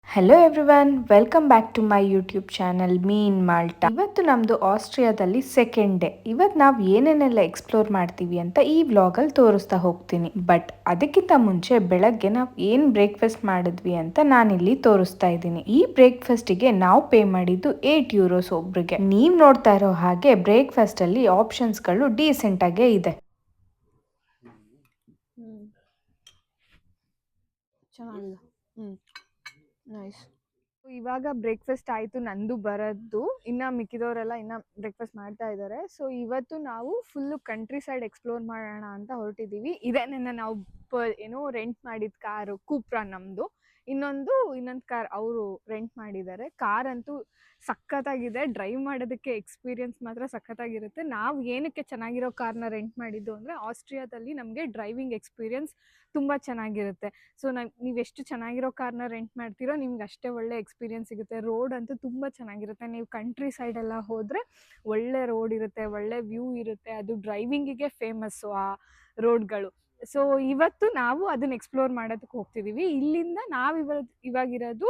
Hello everyone, welcome back to my YouTube channel me in Malta. ಇವತ್ತು ನಮ್ಮದು ಆಸ್ಟ್ರಿಯಾದಲ್ಲಿ second day. ಇವತ್ತು ನಾವು ಏನೇನೆಲ್ಲ ಎಕ್ಸ್ಪ್ಲೋರ್ ಮಾಡ್ತೀವಿ ಅಂತ ಈ ವ್ಲಾಗಲ್ಲಿ ತೋರಿಸ್ತಾ ಹೋಗ್ತೀನಿ. ಬಟ್ ಅದಕ್ಕಿಂತ ಮುಂಚೆ ಬೆಳಗ್ಗೆ ನಾವು ಏನು ಬ್ರೇಕ್ಫಾಸ್ಟ್ ಮಾಡಿದ್ವಿ ಅಂತ ನಾನಿಲ್ಲಿ ತೋರಿಸ್ತಾ ಇದ್ದೀನಿ. ಈ ಬ್ರೇಕ್ಫಾಸ್ಟಿಗೆ ನಾವು ಪೇ ಮಾಡಿದ್ದು €8 ಒಬ್ರಿಗೆ. ನೀವು ನೋಡ್ತಾ ಇರೋ ಹಾಗೆ ಬ್ರೇಕ್ಫಾಸ್ಟಲ್ಲಿ ಆಪ್ಷನ್ಸ್ಗಳು ಡೀಸೆಂಟಾಗೇ ಇದೆ. ನೈಸ್. ಇವಾಗ ಬ್ರೇಕ್ಫಾಸ್ಟ್ ಆಯಿತು, ನಂದು ಬರೋದು. ಇನ್ನು ಮಿಕ್ಕಿದವರೆಲ್ಲ ಇನ್ನು ಬ್ರೇಕ್ಫಾಸ್ಟ್ ಮಾಡ್ತಾ ಇದ್ದಾರೆ. ಸೊ ಇವತ್ತು ನಾವು ಫುಲ್ಲು ಕಂಟ್ರಿ ಸೈಡ್ ಎಕ್ಸ್ಪ್ಲೋರ್ ಮಾಡೋಣ ಅಂತ ಹೊರಟಿದ್ದೀವಿ. ಇದೇ ನಾವು ರೆಂಟ್ ಮಾಡಿದ ಕಾರು ಕೂಪ್ರಾ ನಮ್ಮದು. ಇನ್ನೊಂದು ಕಾರ್ ಅವರು ರೆಂಟ್ ಮಾಡಿದ್ದಾರೆ. ಕಾರ್ ಅಂತೂ ಸಖತ್ತಾಗಿದೆ. ಡ್ರೈವ್ ಮಾಡೋದಕ್ಕೆ ಎಕ್ಸ್ಪೀರಿಯನ್ಸ್ ಮಾತ್ರ ಸಖತ್ತಾಗಿರುತ್ತೆ. ನಾವು ಏನಕ್ಕೆ ಚೆನ್ನಾಗಿರೋ ಕಾರ್ನ ರೆಂಟ್ ಮಾಡಿದ್ದು ಅಂದರೆ, ಆಸ್ಟ್ರಿಯಾದಲ್ಲಿ ನಮಗೆ ಡ್ರೈವಿಂಗ್ ಎಕ್ಸ್ಪೀರಿಯನ್ಸ್ ತುಂಬ ಚೆನ್ನಾಗಿರುತ್ತೆ. ಸೊ ನೀವೆಷ್ಟು ಚೆನ್ನಾಗಿರೋ ಕಾರ್ನ ರೆಂಟ್ ಮಾಡ್ತೀರೋ ನಿಮ್ಗೆ ಅಷ್ಟೇ ಒಳ್ಳೆ ಎಕ್ಸ್ಪೀರಿಯನ್ಸ್ ಸಿಗುತ್ತೆ. ರೋಡ್ ಅಂತೂ ತುಂಬ ಚೆನ್ನಾಗಿರುತ್ತೆ. ನೀವು ಕಂಟ್ರಿ ಸೈಡೆಲ್ಲ ಹೋದರೆ ಒಳ್ಳೆ ರೋಡ್ ಇರುತ್ತೆ, ಒಳ್ಳೆ ವ್ಯೂ ಇರುತ್ತೆ. ಅದು ಡ್ರೈವಿಂಗಿಗೆ ಫೇಮಸ್ಸು ಆ ರೋಡ್ಗಳು. ಸೊ ಇವತ್ತು ನಾವು ಅದನ್ನ ಎಕ್ಸ್ಪ್ಲೋರ್ ಮಾಡೋದಕ್ಕೆ ಹೋಗ್ತಿದ್ದೀವಿ. ಇಲ್ಲಿಂದ ಇವಾಗಿರೋದು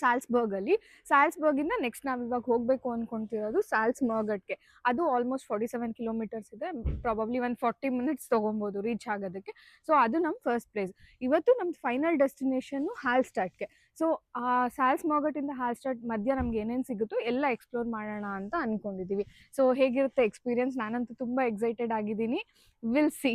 ಸ್ಯಾಲ್ಸ್ಬರ್ಗಿಂದ ನೆಕ್ಸ್ಟ್ ನಾವು ಇವಾಗ ಹೋಗಬೇಕು ಅಂದ್ಕೊತಿರೋದು ಸಾಲ್ಸ್ಮರ್ಗಟ್ಗೆ. ಅದು ಆಲ್ಮೋಸ್ಟ್ 47 ಕಿಲೋಮೀಟರ್ಸ್ ಇದೆ. ಪ್ರಾಬಬ್ಲಿ 40 ಮಿನಿಟ್ಸ್ ತೊಗೊಬೋದು ರೀಚ್ ಆಗೋದಕ್ಕೆ. ಸೊ ಅದು ನಮ್ಮ ಫಸ್ಟ್ ಪ್ಲೇಸ್. ಇವತ್ತು ನಮ್ದು ಫೈನಲ್ ಡೆಸ್ಟಿನೇಷನ್ನು ಹಾಲ್ಸ್ಟಾಟ್ಗೆ. ಸೊ ಆ ಸಾಲ್ಸ್ಮರ್ಗಟ್ಟಿಂದ ಹಾಲ್ಸ್ಟಾಟ್ ಮಧ್ಯ ನಮ್ಗೆ ಏನೇನು ಸಿಗುತ್ತೋ ಎಲ್ಲ ಎಕ್ಸ್ಪ್ಲೋರ್ ಮಾಡೋಣ ಅಂತ ಅಂದ್ಕೊಂಡಿದ್ದೀವಿ. ಸೊ ಹೇಗಿರುತ್ತೆ ಎಕ್ಸ್ಪೀರಿಯನ್ಸ್? ನಾನಂತೂ ತುಂಬ ಎಕ್ಸೈಟೆಡ್ ಆಗಿದ್ದೀನಿ. Will see.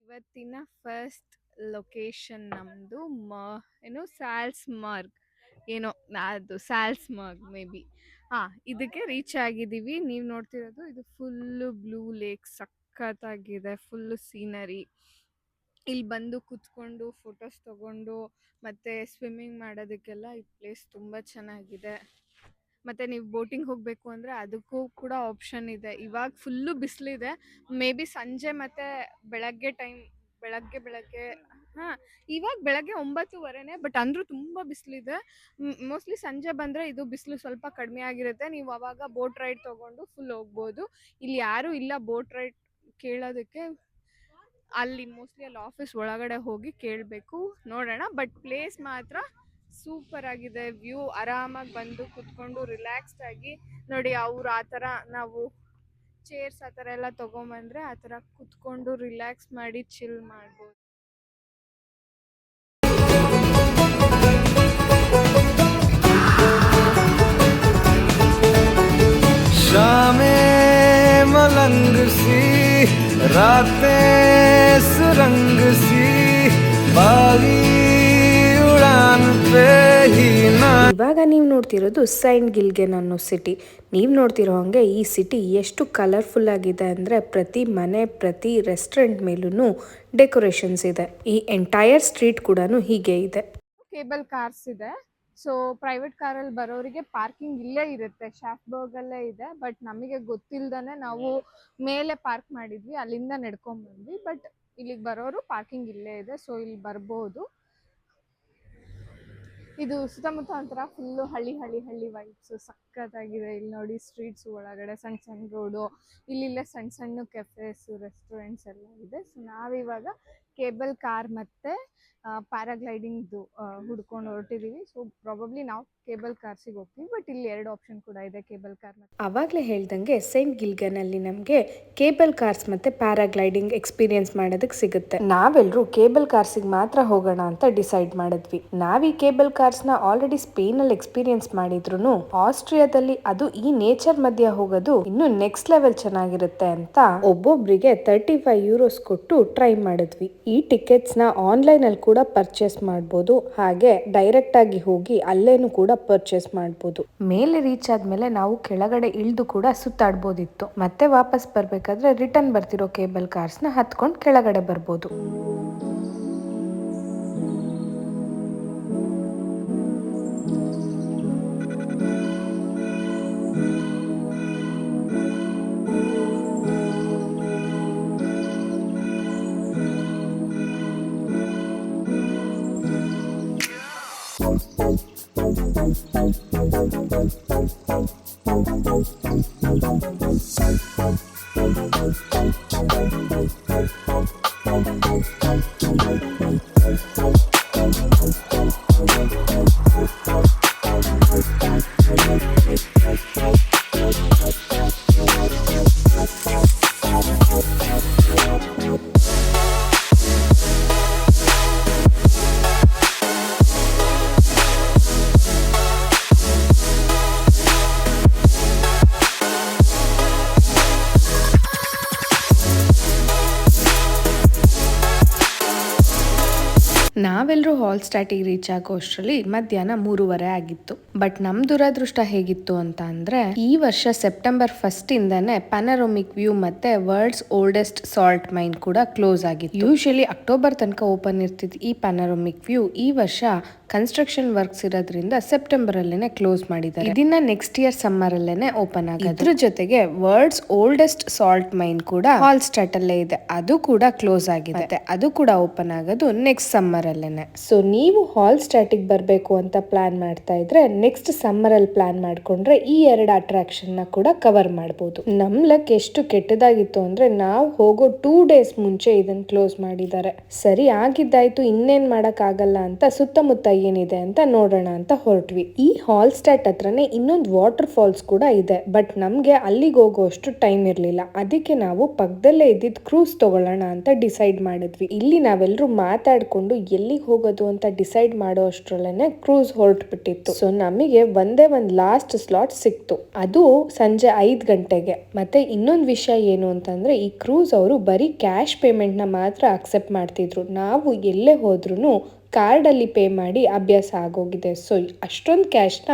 ಇವತ್ತಿನ ಫಸ್ಟ್ ಲೊಕೇಶನ್ ನಮ್ಮದು ಸಾಲ್ಸ್ಮರ್ಗ್, ಅದು ಸಾಲ್ಸ್ಮರ್ಗ್ ಮೇ ಬಿ. ಇದಕ್ಕೆ ರೀಚ್ ಆಗಿದ್ದೀವಿ. ನೀವು ನೋಡ್ತಿರೋದು ಇದು ಫುಲ್ಲು ಬ್ಲೂ ಲೇಕ್, ಸಖತ್ತಾಗಿದೆ. Full scenery. ಇಲ್ಲಿ ಬಂದು ಕೂತ್ಕೊಂಡು ಫೋಟೋಸ್ ತೊಗೊಂಡು ಮತ್ತು ಸ್ವಿಮ್ಮಿಂಗ್ ಮಾಡೋದಕ್ಕೆಲ್ಲ ಈ ಪ್ಲೇಸ್ ತುಂಬ ಚೆನ್ನಾಗಿದೆ. ಮತ್ತು ನೀವು ಬೋಟಿಂಗ್ ಹೋಗಬೇಕು ಅಂದರೆ ಅದಕ್ಕೂ ಕೂಡ ಆಪ್ಷನ್ ಇದೆ. ಇವಾಗ ಫುಲ್ಲು ಬಿಸಿಲಿದೆ. ಮೇ ಬಿ ಸಂಜೆ ಮತ್ತು ಬೆಳಗ್ಗೆ ಇವಾಗ ಬೆಳಗ್ಗೆ 9:15, ಬಟ್ ಅಂದರೂ ತುಂಬ ಬಿಸಿಲಿದೆ. ಮೋಸ್ಟ್ಲಿ ಸಂಜೆ ಬಂದರೆ ಇದು ಬಿಸಿಲು ಸ್ವಲ್ಪ ಕಡಿಮೆ ಆಗಿರುತ್ತೆ. ನೀವು ಆವಾಗ ಬೋಟ್ ರೈಡ್ ತೊಗೊಂಡು ಫುಲ್ ಹೋಗ್ಬೋದು. ಇಲ್ಲಿ ಯಾರೂ ಇಲ್ಲ ಬೋಟ್ ರೈಡ್ ಕೇಳೋದಕ್ಕೆ. ಅಲ್ಲಿ ಮೋಸ್ಟ್ಲಿ ಅಲ್ಲಿ ಆಫೀಸ್ ಒಳಗಡೆ ಹೋಗಿ ಕೇಳಬೇಕು, ನೋಡೋಣ. ಬಟ್ ಪ್ಲೇಸ್ ಮಾತ್ರ ಸೂಪರ್ ಆಗಿದೆ. ವ್ಯೂ ಆರಾಮಾಗಿ ಬಂದು ಕುತ್ಕೊಂಡು ರಿಲ್ಯಾಕ್ಸ್ಡ್ ಆಗಿ ನೋಡಿ. ಅವ್ರು ಆ ಥರ ನಾವು ಚೇರ್ಸ್ ಆ ಥರ ಎಲ್ಲ ತೊಗೊಂಬಂದರೆ ಆ ಥರ ಕುತ್ಕೊಂಡು ರಿಲ್ಯಾಕ್ಸ್ ಮಾಡಿ ಚಿಲ್ ಮಾಡ್ಬೋದು. शामें मलंग सी, रातें सुरंग सी, बागी उड़ान पे ही ना. ಇವಾಗ ನೀವು ನೋಡ್ತಿರೋದು ಸೈಂಟ್ ಗಿಲ್ಗೆನ್ ಅನ್ನೋ ಸಿಟಿ. ನೀವು ನೋಡ್ತಿರೋ ಹಾಗೆ ಈ ಸಿಟಿ ಎಷ್ಟು ಕಲರ್ಫುಲ್ ಆಗಿದೆ ಅಂದರೆ, ಪ್ರತಿ ಮನೆ, ಪ್ರತಿ ರೆಸ್ಟೋರೆಂಟ್ ಮೇಲೂ ಡೆಕೋರೇಷನ್ಸ್ ಇದೆ. ಈ ಎಂಟೈರ್ ಸ್ಟ್ರೀಟ್ ಕೂಡ ಹೀಗೆ ಇದೆ. ಕೇಬಲ್ ಕಾರ್ಸ್ ಇದೆ. ಸೊ ಪ್ರೈವೇಟ್ ಕಾರಲ್ಲಿ ಬರೋರಿಗೆ ಪಾರ್ಕಿಂಗ್ ಇಲ್ಲೇ ಇರುತ್ತೆ, ಶಾಫ್ಬರ್ಗಲ್ಲೇ ಇದೆ. ಬಟ್ ನಮಗೆ ಗೊತ್ತಿಲ್ಲದೇ ನಾವು ಮೇಲೆ ಪಾರ್ಕ್ ಮಾಡಿದ್ವಿ, ಅಲ್ಲಿಂದ ನಡ್ಕೊಂಡ್ಬಂದ್ವಿ. ಬಟ್ ಇಲ್ಲಿಗೆ ಬರೋರು ಪಾರ್ಕಿಂಗ್ ಇಲ್ಲೇ ಇದೆ, ಸೊ ಇಲ್ಲಿ ಬರ್ಬೋದು. ಇದು ಸುತ್ತಮುತ್ತ ಒಂಥರ ಫುಲ್ಲು ಹಳ್ಳಿ ವೈಬ್ಸು, ಸಖತ್ತಾಗಿದೆ. ಇಲ್ಲಿ ನೋಡಿ ಸ್ಟ್ರೀಟ್ಸು ಒಳಗಡೆ ಸಣ್ಣ ಸಣ್ಣ ರೋಡು, ಇಲ್ಲಿಲ್ಲೇ ಸಣ್ಣ ಸಣ್ಣ ಕೆಫೇಸು, ರೆಸ್ಟೋರೆಂಟ್ಸ್ ಎಲ್ಲ ಇದೆ. ಸೊ ನಾವಿವಾಗ ಕೇಬಲ್ ಕಾರ್ ಮತ್ತು ಪ್ಯಾರಾಗ್ಲೈಡಿಂಗ್ದು ಹುಡ್ಕೊಂಡು ಹೊರಟಿದ್ದೀವಿ. ಸೊ ಪ್ರಾಬಬ್ಲಿ ನಾವು ಕೇಬಲ್ ಕಾರ್ಸಿಗೆ ಹೋಗ್ತೀವಿ, ಬಟ್ ಇಲ್ಲಿ 2 ಆಪ್ಷನ್ ಕೂಡ ಇದೆ, ಕೇಬಲ್ ಕಾರ್ ಮತ್ತು ಆವಾಗಲೇ ಹೇಳ್ದಂಗೆ ಸೈಂಟ್ ಗಿಲ್ಗನಲ್ಲಿ ನಮಗೆ ಕೇಬಲ್ ಕಾರ್ಸ್ ಮತ್ತು ಪ್ಯಾರಾಗ್ಲೈಡಿಂಗ್ ಎಕ್ಸ್ಪೀರಿಯನ್ಸ್ ಮಾಡೋದಕ್ಕೆ ಸಿಗುತ್ತೆ. ನಾವೆಲ್ಲರೂ ಕೇಬಲ್ ಕಾರ್ಸಿಗೆ ಮಾತ್ರ ಹೋಗೋಣ ಅಂತ ಡಿಸೈಡ್ ಮಾಡಿದ್ವಿ. ನಾವು ಈ ಕೇಬಲ್ ಕಾರ್ಸ್ನ ಆಲ್ರೆಡಿ ಸ್ಪೇನಲ್ಲಿ ಎಕ್ಸ್ಪೀರಿಯನ್ಸ್ ಮಾಡಿದ್ರು ಆಸ್ಟ್ರಿಯಾದಲ್ಲಿ ಅದು ಈ ನೇಚರ್ ಮಧ್ಯೆ ಹೋಗೋದು ಇನ್ನು ನೆಕ್ಸ್ಟ್ ಲೆವೆಲ್ ಚೆನ್ನಾಗಿರುತ್ತೆ ಅಂತ ಒಬ್ಬೊಬ್ಬರಿಗೆ 35 ಯೂರೋಸ್ ಕೊಟ್ಟು ಟ್ರೈ ಮಾಡಿದ್ವಿ. ಈ ಟಿಕೆಟ್ಸ್ನ ಆನ್ಲೈನಲ್ಲಿ ಕೂಡ ಪರ್ಚೇಸ್ ಮಾಡ್ಬೋದು, ಹಾಗೆ ಡೈರೆಕ್ಟ್ ಆಗಿ ಹೋಗಿ ಅಲ್ಲೇನು ಕೂಡ ಪರ್ಚೇಸ್ ಮಾಡ್ಬೋದು. ಮೇಲೆ ರೀಚ್ ಆದ್ಮೇಲೆ ನಾವು ಕೆಳಗಡೆ ಇಳಿದು ಕೂಡ ಸುತ್ತಾಡ್ಬೋದಿತ್ತು. ಮತ್ತೆ ವಾಪಸ್ ಬರ್ಬೇಕಾದ್ರೆ ರಿಟರ್ನ್ ಬರ್ತಿರೋ ಕೇಬಲ್ ಕಾರ್ಸ್ನ ಹತ್ಕೊಂಡು ಕೆಳಗಡೆ ಬರ್ಬೋದು. ನಾವೆಲ್ಲರೂ ಹಾಲ್ಸ್ಟಾಟಿಗೆ ರೀಚ್ ಆಗೋ ಅಷ್ಟರಲ್ಲಿ ಮಧ್ಯಾಹ್ನ 3:30 ಆಗಿತ್ತು. ಬಟ್ ನಮ್ ದುರದೃಷ್ಟ ಹೇಗಿತ್ತು ಅಂತ ಅಂದ್ರೆ ಈ ವರ್ಷ ಸೆಪ್ಟೆಂಬರ್ 1 ಇಂದಾನೆ ಪ್ಯಾನರೋಮಿಕ್ ವ್ಯೂ ಮತ್ತೆ ವರ್ಲ್ಡ್ಸ್ ಓಲ್ಡೆಸ್ಟ್ ಸಾಲ್ಟ್ ಮೈನ್ ಕೂಡ ಕ್ಲೋಸ್ ಆಗಿತ್ತು. ಯೂಶಲಿ ಅಕ್ಟೋಬರ್ ತನಕ ಓಪನ್ ಇರ್ತಿತ್ತು ಈ ಪ್ಯಾನರೋಮಿಕ್ ವ್ಯೂ. ಈ ವರ್ಷ ಕನ್ಸ್ಟ್ರಕ್ಷನ್ ವರ್ಕ್ಸ್ ಇರೋದ್ರಿಂದ ಸೆಪ್ಟೆಂಬರ್ ಅಲ್ಲೇನೆ ಕ್ಲೋಸ್ ಮಾಡಿದ್ದಾರೆ. ಇದನ್ನ ನೆಕ್ಸ್ಟ್ ಇಯರ್ ಸಮ್ಮರ್ ಅಲ್ಲೇನೆ ಓಪನ್ ಆಗೋದು. ಇದ್ರ ಜೊತೆಗೆ ವರ್ಲ್ಡ್ಸ್ ಓಲ್ಡೆಸ್ಟ್ ಸಾಲ್ಟ್ ಮೈನ್ ಕೂಡ ಹಾಲ್ಸ್ಟಾಟ್ ಅಲ್ಲೇ ಇದೆ, ಅದು ಕೂಡ ಕ್ಲೋಸ್ ಆಗಿದೆ. ಅದು ಕೂಡ ಓಪನ್ ಆಗೋದು ನೆಕ್ಸ್ಟ್ ಸಮ್ಮರ್ ಅಲ್ಲೇನೆ. ಸೊ ನೀವು ಹಾಲ್ಸ್ಟಾಟಿಗೆ ಬರಬೇಕು ಅಂತ ಪ್ಲಾನ್ ಮಾಡ್ತಾ ಇದ್ರೆ ನೆಕ್ಸ್ಟ್ ಸಮ್ಮರ್ ಅಲ್ಲಿ ಪ್ಲಾನ್ ಮಾಡ್ಕೊಂಡ್ರೆ ಈ 2 ಅಟ್ರಾಕ್ಷನ್ ನ ಕೂಡ ಕವರ್ ಮಾಡಬಹುದು. ನಮ್ ಲಕ್ ಎಷ್ಟು ಕೆಟ್ಟದಾಗಿತ್ತು ಅಂದ್ರೆ ನಾವು ಹೋಗೋ 2 ಡೇಸ್ ಮುಂಚೆ ಇದನ್ನ ಕ್ಲೋಸ್ ಮಾಡಿದ್ದಾರೆ. ಸರಿ ಆಗಿದ್ದಾಯ್ತು, ಇನ್ನೇನ್ ಮಾಡಕ್ ಆಗಲ್ಲ ಅಂತ ಸುತ್ತಮುತ್ತ ಏನಿದೆ ಅಂತ ನೋಡೋಣ ಅಂತ ಹೊರಟ್ವಿ. ಈ ಹಾಲ್ಸ್ಟಾಟ್ ಹತ್ರನೇ ಇನ್ನೊಂದು ವಾಟರ್ ಫಾಲ್ಸ್ ಕೂಡ ಇದೆ, ಬಟ್ ನಮ್ಗೆ ಅಲ್ಲಿಗೆ ಹೋಗೋಷ್ಟು ಟೈಮ್ ಇರ್ಲಿಲ್ಲ. ಅದಕ್ಕೆ ನಾವು ಪಕ್ಕದಲ್ಲೇ ಇದ್ದಿದ್ ಕ್ರೂಸ್ ತಗೊಳ್ಳೋಣ ಅಂತ ಡಿಸೈಡ್ ಮಾಡಿದ್ವಿ. ಇಲ್ಲಿ ನಾವೆಲ್ಲರೂ ಮಾತಾಡ್ಕೊಂಡು ಎಲ್ಲಿಗೆ ಹೋಗೋದು ಅಂತ ಡಿಸೈಡ್ ಮಾಡೋ ಅಷ್ಟ್ರಲ್ಲೇನೆ ಕ್ರೂಸ್ ಹೊರಟ್ಬಿಟ್ಟಿತ್ತು. ಸೊ ನಮಗೆ ಒಂದೇ ಒಂದು ಲಾಸ್ಟ್ ಸ್ಲಾಟ್ ಸಿಕ್ತು, ಅದು ಸಂಜೆ 5 ಗಂಟೆಗೆ. ಮತ್ತೆ ಇನ್ನೊಂದು ವಿಷಯ ಏನು ಅಂತಂದ್ರೆ ಈ ಕ್ರೂಸ್ ಅವರು ಬರೀ ಕ್ಯಾಶ್ ಪೇಮೆಂಟ್ ನ ಮಾತ್ರ ಅಕ್ಸೆಪ್ಟ್ ಮಾಡ್ತಿದ್ರು. ನಾವು ಎಲ್ಲೇ ಹೋದ್ರು ಕಾರ್ಡ್ ಅಲ್ಲಿ ಪೇ ಮಾಡಿ ಅಭ್ಯಾಸ ಆಗೋಗಿದೆ. ಸೊ ಅಷ್ಟೊಂದು ಕ್ಯಾಶ್ನ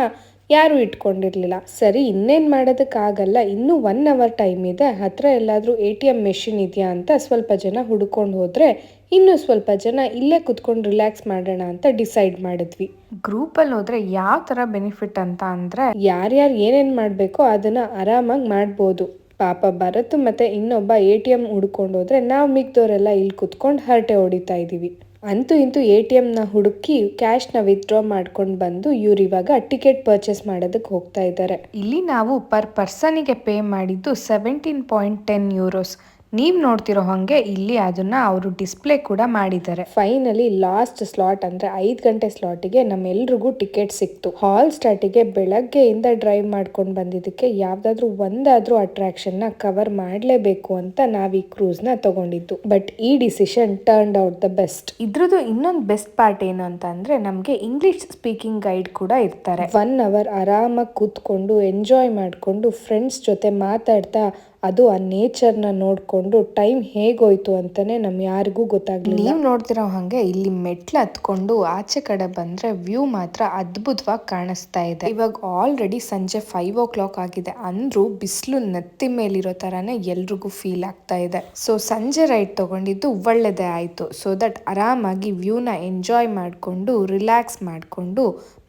ಯಾರು ಇಟ್ಕೊಂಡಿರ್ಲಿಲ್ಲ. ಸರಿ ಇನ್ನೇನ್ ಮಾಡೋದಕ್ಕಾಗಲ್ಲ, ಇನ್ನು 1 ಅವರ್ ಟೈಮ್ ಇದೆ, ಹತ್ರ ಎಲ್ಲಾದ್ರೂ ATM ಮೆಷಿನ್ ಇದೆಯಾ ಅಂತ ಸ್ವಲ್ಪ ಜನ ಹುಡ್ಕೊಂಡು ಹೋದ್ರೆ ಇನ್ನು ಸ್ವಲ್ಪ ಜನ ಇಲ್ಲೇ ಕುತ್ಕೊಂಡು ರಿಲ್ಯಾಕ್ಸ್ ಮಾಡೋಣ ಅಂತ ಡಿಸೈಡ್ ಮಾಡಿದ್ವಿ. ಗ್ರೂಪ್ ಅಲ್ಲಿ ಹೋದ್ರೆ ಯಾವ ತರ ಬೆನಿಫಿಟ್ ಅಂತ ಅಂದ್ರೆ ಯಾರ್ಯಾರು ಏನೇನ್ ಮಾಡ್ಬೇಕೋ ಅದನ್ನ ಆರಾಮಾಗಿ ಮಾಡ್ಬೋದು. ಪಾಪ ಭರತ್ ಮತ್ತೆ ಇನ್ನೊಬ್ಬ ATM ಹುಡ್ಕೊಂಡು ಹೋದ್ರೆ ನಾವು ಮಿಕ್ದವರೆಲ್ಲ ಇಲ್ಲಿ ಕುತ್ಕೊಂಡು ಹರಟೆ ಹೊಡಿತಾ ಇದೀವಿ. ಅಂತೂ ಇಂತೂ ATM ನ ಹುಡುಕಿ ಕ್ಯಾಶ್ ನ ವಿತ್ಡ್ರಾ ಮಾಡ್ಕೊಂಡು ಬಂದು ಇವ್ರು ಇವಾಗ ಟಿಕೆಟ್ ಪರ್ಚೇಸ್ ಮಾಡೋದಕ್ಕೆ ಹೋಗ್ತಾ ಇದ್ದಾರೆ. ಇಲ್ಲಿ ನಾವು ಪರ್ ಪರ್ಸನಿಗೆ ಪೇ ಮಾಡಿದ್ದು 17.10 ಯೂರೋಸ್. ನೀವ್ ನೋಡ್ತಿರೋ ಹಂಗೆ ಇಲ್ಲಿ ಅದನ್ನ ಅವರು ಡಿಸ್ಪ್ಲೇ ಕೂಡ ಮಾಡಿದ್ದಾರೆ. ಫೈನಲಿ ಲಾಸ್ಟ್ ಸ್ಲಾಟ್ ಅಂದ್ರೆ 5 ಗಂಟೆ ಸ್ಲಾಟಿಗೆ ನಮ್ಮೆಲ್ರಿಗೂ ಟಿಕೆಟ್ ಸಿಕ್ತು. ಹಾಲ್ಸ್ಟಾಟಿಗೆ ಬೆಳಗ್ಗೆಯಿಂದ ಡ್ರೈವ್ ಮಾಡ್ಕೊಂಡು ಬಂದಿದ್ದಕ್ಕೆ ಯಾವ್ದಾದ್ರು ಒಂದಾದ್ರೂ ಅಟ್ರಾಕ್ಷನ್ ನ ಕವರ್ ಮಾಡ್ಲೇಬೇಕು ಅಂತ ನಾವ್ ಈ ಕ್ರೂಸ್ ನ ತಗೊಂಡಿದ್ದು. ಬಟ್ ಈ decision turned out the best. ಇದ್ರದ್ದು ಇನ್ನೊಂದು ಬೆಸ್ಟ್ ಪಾರ್ಟ್ ಏನು ಅಂತ ಅಂದ್ರೆ ನಮ್ಗೆ ಇಂಗ್ಲಿಷ್ ಸ್ಪೀಕಿಂಗ್ ಗೈಡ್ ಕೂಡ ಇರ್ತಾರೆ. 1 ಅವರ್ ಆರಾಮಾಗಿ ಕೂತ್ಕೊಂಡು ಎಂಜಾಯ್ ಮಾಡ್ಕೊಂಡು ಫ್ರೆಂಡ್ಸ್ ಜೊತೆ ಮಾತಾಡ್ತಾ ಅದು ಆ ನೇಚರ್ನ ನೋಡ್ಕೊಂಡು ಟೈಮ್ ಹೇಗೋಯ್ತು ಅಂತಾನೆ ನಮ್ ಯಾರಿಗೂ ಗೊತ್ತಾಗ್ಲಿಲ್ಲ. ನೀವು ನೋಡ್ತಿರೋ ಹಂಗೆ ಇಲ್ಲಿ ಮೆಟ್ಲು ಹತ್ಕೊಂಡು ಆಚೆ ಕಡೆ ಬಂದ್ರೆ ವ್ಯೂ ಮಾತ್ರ ಅದ್ಭುತವಾಗಿ ಕಾಣಿಸ್ತಾ ಇದೆ. ಇವಾಗ ಆಲ್ರೆಡಿ ಸಂಜೆ 5 o'clock ಆಗಿದೆ, ಅಂದ್ರೂ ಬಿಸಿಲು ನೆತ್ತಿ ಮೇಲಿರೋ ತರಾನೇ ಎಲ್ರಿಗೂ ಫೀಲ್ ಆಗ್ತಾ ಇದೆ. ಸೊ ಸಂಜೆ ರೈಡ್ ತಗೊಂಡಿದ್ದು ಒಳ್ಳೇದೇ ಆಯ್ತು. ಸೊ ದಟ್ ಆರಾಮಾಗಿ ವ್ಯೂನ ಎಂಜಾಯ್ ಮಾಡ್ಕೊಂಡು ರಿಲ್ಯಾಕ್ಸ್ ಮಾಡ್ಕೊಂಡು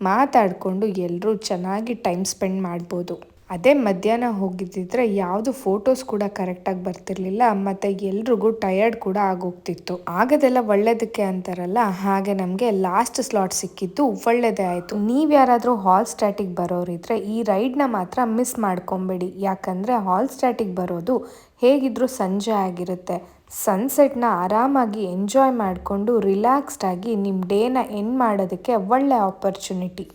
ಮಾತಾಡ್ಕೊಂಡು ಎಲ್ಲರೂ ಚೆನ್ನಾಗಿ ಟೈಮ್ ಸ್ಪೆಂಡ್ ಮಾಡ್ಬೋದು. ಅದೇ ಮಧ್ಯಾಹ್ನ ಹೋಗಿದ್ದಿದ್ರೆ ಯಾವುದು ಫೋಟೋಸ್ ಕೂಡ ಕರೆಕ್ಟಾಗಿ ಬರ್ತಿರ್ಲಿಲ್ಲ, ಮತ್ತೆ ಎಲ್ರಿಗೂ ಟಯರ್ಡ್ ಕೂಡ ಆಗೋಗ್ತಿತ್ತು. ಆಗದೆಲ್ಲ ಒಳ್ಳೇದಕ್ಕೆ ಅಂತಾರಲ್ಲ, ಹಾಗೆ ನಮಗೆ ಲಾಸ್ಟ್ ಸ್ಲಾಟ್ ಸಿಕ್ಕಿದ್ದು ಒಳ್ಳೇದೇ ಆಯಿತು. ನೀವು ಯಾರಾದರೂ ಹಾಲ್ಸ್ಟಾಟಿಗೆ ಬರೋರಿದ್ರೆ ಈ ರೈಡ್ನ ಮಾತ್ರ ಮಿಸ್ ಮಾಡ್ಕೊಬೇಡಿ. ಯಾಕಂದರೆ ಹಾಲ್ಸ್ಟಾಟಿಗೆ ಬರೋದು ಹೇಗಿದ್ರು ಸಂಜೆ ಆಗಿರುತ್ತೆ, ಸನ್ಸೆಟ್ನ ಆರಾಮಾಗಿ ಎಂಜಾಯ್ ಮಾಡಿಕೊಂಡು ರಿಲ್ಯಾಕ್ಸ್ಡ್ ಆಗಿ ನಿಮ್ಮ ಡೇನ ಎಂಡ್ ಮಾಡೋದಕ್ಕೆ ಒಳ್ಳೆ ಆಪರ್ಚುನಿಟಿ.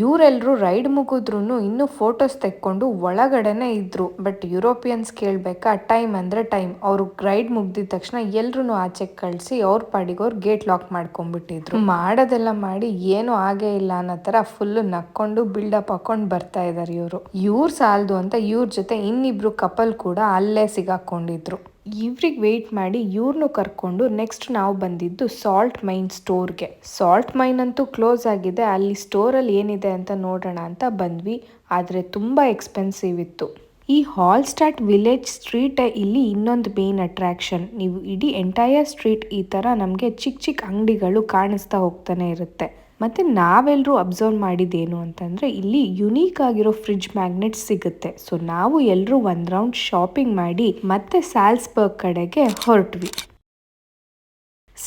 ಇವರೆಲ್ಲರೂ ರೈಡ್ ಮುಗಿದ್ರೂ ಇನ್ನೂ ಫೋಟೋಸ್ ತೆಕ್ಕೊಂಡು ಒಳಗಡೆನೆ ಇದ್ರು. ಬಟ್ ಯುರೋಪಿಯನ್ಸ್ ಕೇಳಬೇಕಾ, ಟೈಮ್ ಅಂದರೆ ಟೈಮ್. ಅವರು ರೈಡ್ ಮುಗ್ದಿದ ತಕ್ಷಣ ಎಲ್ರೂ ಆಚೆ ಕಳಿಸಿ ಅವ್ರ ಪಾಡಿಗೆ ಅವ್ರು ಗೇಟ್ ಲಾಕ್ ಮಾಡ್ಕೊಂಡ್ಬಿಟ್ಟಿದ್ರು. ಮಾಡೋದೆಲ್ಲ ಮಾಡಿ ಏನೂ ಆಗೇ ಇಲ್ಲ ಅನ್ನೋ ಥರ ಫುಲ್ಲು ನಕ್ಕೊಂಡು ಬಿಲ್ಡಪ್ ಹಾಕೊಂಡು ಬರ್ತಾ ಇದ್ದಾರೆ ಇವರು. ಇವ್ರು ಸಾಲದು ಅಂತ ಇವ್ರ ಜೊತೆ ಇನ್ನಿಬ್ರು ಕಪಲ್ ಕೂಡ ಅಲ್ಲೇ ಸಿಗಾಕೊಂಡಿದ್ರು. ಇವ್ರಿಗೆ ವೆಯ್ಟ್ ಮಾಡಿ ಇವ್ರನ್ನೂ ಕರ್ಕೊಂಡು ನೆಕ್ಸ್ಟ್ ನಾವು ಬಂದಿದ್ದು ಸಾಲ್ಟ್ ಮೈನ್ ಸ್ಟೋರ್ಗೆ. ಸಾಲ್ಟ್ ಮೈನ್ ಅಂತೂ ಕ್ಲೋಸ್ ಆಗಿದೆ. ಅಲ್ಲಿ ಸ್ಟೋರಲ್ಲಿ ಏನಿದೆ ಅಂತ ನೋಡೋಣ ಅಂತ ಬಂದ್ವಿ. ಆದರೆ ತುಂಬ ಎಕ್ಸ್ಪೆನ್ಸಿವ್ ಇತ್ತು. ಈ ಹಾಲ್ಸ್ಟಾಟ್ ವಿಲೇಜ್ ಸ್ಟ್ರೀಟೇ ಇಲ್ಲಿ ಇನ್ನೊಂದು ಮೇನ್ ಅಟ್ರಾಕ್ಷನ್. ನೀವು ಇಡೀ ಎಂಟೈರ್ ಸ್ಟ್ರೀಟ್ ಈ ಥರ ನಮಗೆ ಚಿಕ್ಕ ಚಿಕ್ಕ ಅಂಗಡಿಗಳು ಕಾಣಿಸ್ತಾ ಹೋಗ್ತಾನೆ ಇರುತ್ತೆ. ಮತ್ತು ನಾವೆಲ್ಲರೂ ಅಬ್ಸರ್ವ್ ಮಾಡಿದ್ದೇನು ಅಂತಂದರೆ ಇಲ್ಲಿ ಯುನೀಕ್ ಆಗಿರೋ ಫ್ರಿಡ್ಜ್ ಮ್ಯಾಗ್ನೆಟ್ಸ್ ಸಿಗುತ್ತೆ. ಸೊ ನಾವು ಎಲ್ಲರೂ ಒಂದು ರೌಂಡ್ ಶಾಪಿಂಗ್ ಮಾಡಿ ಮತ್ತೆ ಸಾಲ್ಸ್ಬರ್ಗ್ ಕಡೆಗೆ ಹೊರಟ್ವಿ.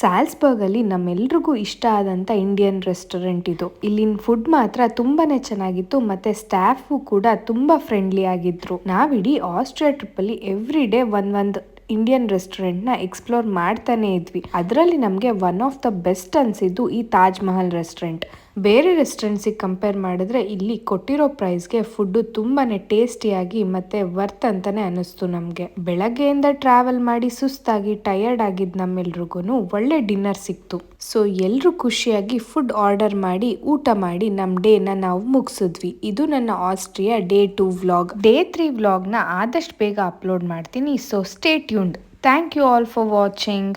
ಸಾಲ್ಸ್ಬರ್ಗಲ್ಲಿ ನಮ್ಮೆಲ್ರಿಗೂ ಇಷ್ಟ ಆದಂಥ ಇಂಡಿಯನ್ ರೆಸ್ಟೋರೆಂಟ್ ಇದು. ಇಲ್ಲಿನ ಫುಡ್ ಮಾತ್ರ ತುಂಬಾನೇ ಚೆನ್ನಾಗಿತ್ತು ಮತ್ತು ಸ್ಟಾಫು ಕೂಡ ತುಂಬ ಫ್ರೆಂಡ್ಲಿ ಆಗಿದ್ರು. ನಾವಿಡೀ ಆಸ್ಟ್ರಿಯಾ ಟ್ರಿಪ್ಪಲ್ಲಿ ಎವ್ರಿ ಡೇ ಒಂದೊಂದು ಇಂಡಿಯನ್ ರೆಸ್ಟೋರೆಂಟ್ನ ಎಕ್ಸ್ಪ್ಲೋರ್ ಮಾಡ್ತಾನೆ ಇದ್ವಿ. ಅದರಲ್ಲಿ ನಮಗೆ ಒನ್ ಆಫ್ ದ ಬೆಸ್ಟ್ ಅನಿಸಿದ್ದು ಈ ತಾಜ್ ಮಹಲ್ ರೆಸ್ಟೋರೆಂಟ್. ಬೇರೆ ರೆಸ್ಟೋರೆಂಟ್ಸಿಗೆ ಕಂಪೇರ್ ಮಾಡಿದ್ರೆ ಇಲ್ಲಿ ಕೊಟ್ಟಿರೋ ಪ್ರೈಸ್ಗೆ ಫುಡ್ಡು ತುಂಬಾ ಟೇಸ್ಟಿಯಾಗಿ ಮತ್ತು ವರ್ತ್ ಅಂತಲೇ ಅನ್ನಿಸ್ತು ನಮಗೆ. ಬೆಳಗ್ಗೆಯಿಂದ ಟ್ರಾವೆಲ್ ಮಾಡಿ ಸುಸ್ತಾಗಿ ಟಯರ್ಡ್ ಆಗಿದ್ದು ನಮ್ಮೆಲ್ರಿಗೂ ಒಳ್ಳೆ ಡಿನ್ನರ್ ಸಿಕ್ತು. ಸೊ ಎಲ್ಲರೂ ಖುಷಿಯಾಗಿ ಫುಡ್ ಆರ್ಡರ್ ಮಾಡಿ ಊಟ ಮಾಡಿ ನಮ್ಮ ಡೇನ ನಾವು ಮುಗಿಸಿದ್ವಿ. ಇದು ನನ್ನ ಆಸ್ಟ್ರಿಯಾ ಡೇ 2 ವ್ಲಾಗ್. ಡೇ 3 ವ್ಲಾಗ್ನ ಆದಷ್ಟು ಬೇಗ ಅಪ್ಲೋಡ್ ಮಾಡ್ತೀನಿ. So stay tuned. Thank you all for watching.